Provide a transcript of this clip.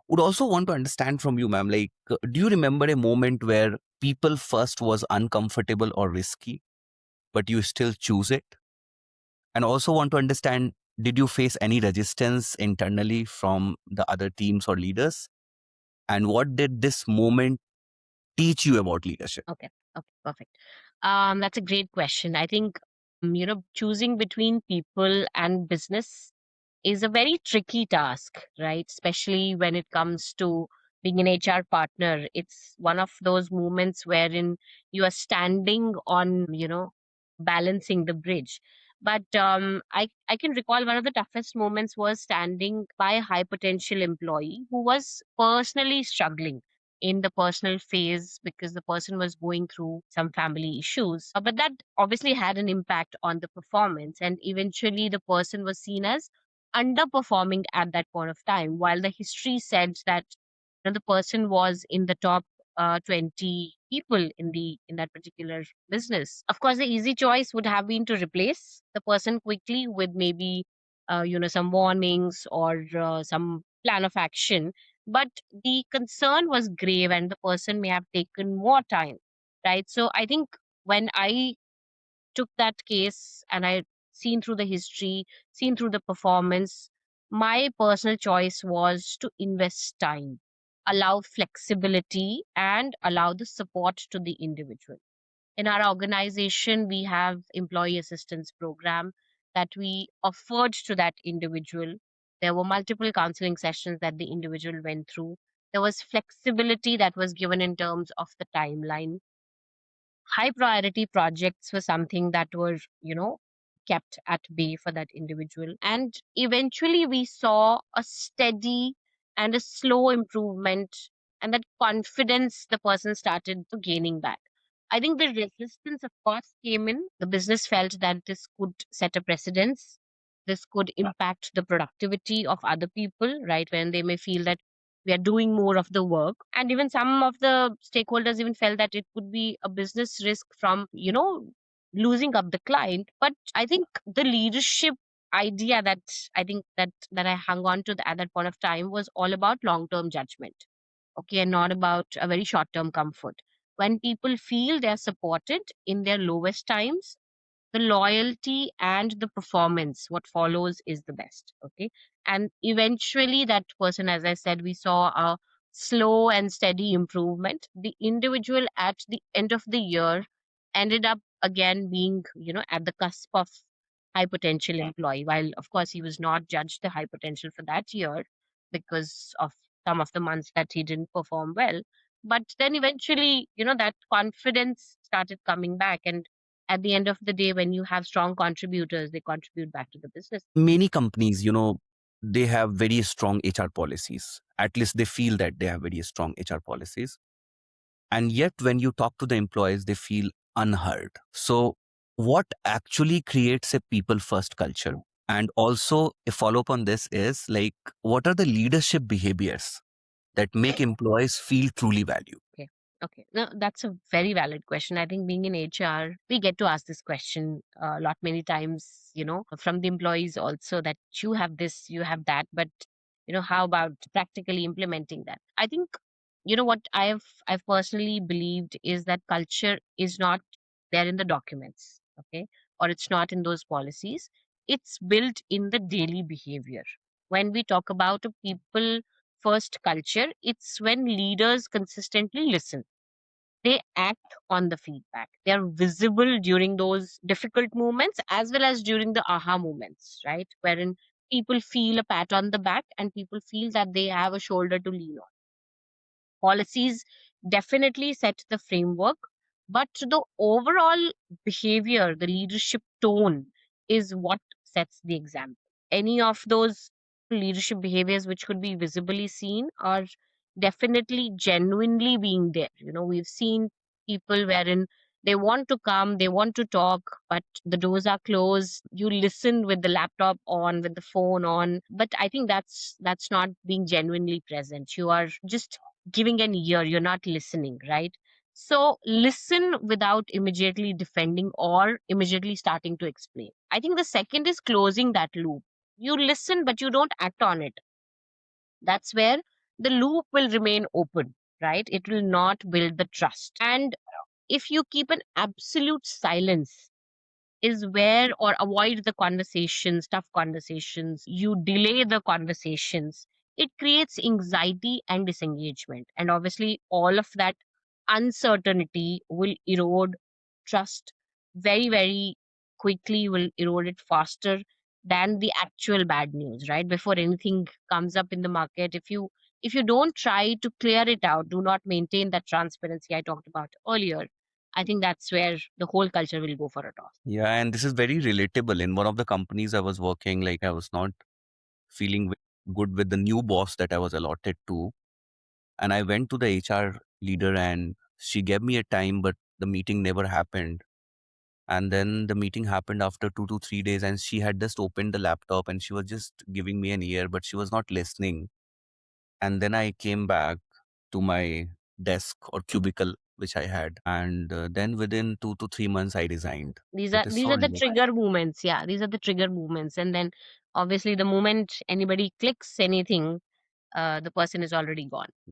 Would also want to understand from you, ma'am, like, do you remember a moment where people first was uncomfortable or risky, but you still choose it? And also want to understand, did you face any resistance internally from the other teams or leaders? And what did this moment teach you about leadership? Okay. Okay. Perfect. That's a great question. I think, choosing between people and business is a very tricky task, right? Especially when it comes to being an HR partner. It's one of those moments wherein you are standing on, balancing the bridge. But I can recall one of the toughest moments was standing by a high potential employee who was personally struggling in the personal phase because the person was going through some family issues. But that obviously had an impact on the performance. And eventually, the person was seen as underperforming at that point of time, while the history said that the person was in the top 20 people in that particular business. Of course, the easy choice would have been to replace the person quickly with maybe some warnings or some plan of action, but the concern was grave and the person may have taken more time, right? So I think when I took that case and I seen through the history, seen through the performance, my personal choice was to invest time, allow flexibility, and allow the support to the individual. In our organization, we have employee assistance program that we offered to that individual. There were multiple counseling sessions that the individual went through. There was flexibility that was given in terms of the timeline. High priority projects were something that were, kept at bay for that individual. And eventually we saw a steady and a slow improvement, and that confidence the person started to gaining back. I think the resistance, of course, came in. The business felt that this could set a precedence. This could impact the productivity of other people, right? When they may feel that we are doing more of the work. And even some of the stakeholders even felt that it could be a business risk from, losing up the client. But I think the leadership idea that I think that I hung on to at that point of time was all about long term judgment, okay, and not about a very short term comfort. When people feel they're supported in their lowest times, the loyalty and the performance what follows is the best, okay. And eventually that person, as I said, we saw a slow and steady improvement. The individual at the end of the year ended up again being, at the cusp of high potential employee, while of course he was not judged the high potential for that year because of some of the months that he didn't perform well. But then eventually, that confidence started coming back. And at the end of the day, when you have strong contributors, they contribute back to the business. Many companies, they have very strong HR policies. At least they feel that they have very strong HR policies. And yet, when you talk to the employees, they feel unheard. So, what actually creates a people first culture? And also, a follow up on this is like, what are the leadership behaviors that make employees feel truly valued? Okay. Okay. No, that's a very valid question. I think being in HR, we get to ask this question a lot many times, from the employees also, that you have this, you have that, but how about practically implementing that? I think, what I've personally believed is that culture is not there in the documents, okay, or it's not in those policies. It's built in the daily behavior. When we talk about a people first culture, it's when leaders consistently listen. They act on the feedback. They are visible during those difficult moments as well as during the aha moments, right? Wherein people feel a pat on the back and people feel that they have a shoulder to lean on. Policies definitely set the framework, but the overall behavior, the leadership tone is what sets the example. Any of those leadership behaviors which could be visibly seen are definitely genuinely being there. We've seen people wherein they want to come, they want to talk, but the doors are closed. You listen with the laptop on, with the phone on, but I think that's not being genuinely present. You are just giving an ear, you're not listening, right? So listen without immediately defending or immediately starting to explain. I think the second is closing that loop. You listen, but you don't act on it. That's where the loop will remain open, right? It will not build the trust. And if you keep an absolute silence, is where, or avoid the conversations, tough conversations, you delay the conversations, it creates anxiety and disengagement. And obviously, all of that uncertainty will erode trust very, very quickly, will erode it faster than the actual bad news, right? Before anything comes up in the market, if you don't try to clear it out, do not maintain that transparency I talked about earlier, I think that's where the whole culture will go for a toss. Yeah, and this is very relatable. In one of the companies I was working, like I was not feeling good with the new boss that I was allotted to. And I went to the HR leader and she gave me a time, but the meeting never happened. And then the meeting happened after 2 to 3 days, and she had just opened the laptop and she was just giving me an ear, but she was not listening. And then I came back to my desk or cubicle, which I had. And then within 2 to 3 months, I resigned. These It are is these so are the interesting. trigger movements. Yeah, these are the trigger movements. And then obviously the moment anybody clicks anything, the person is already gone.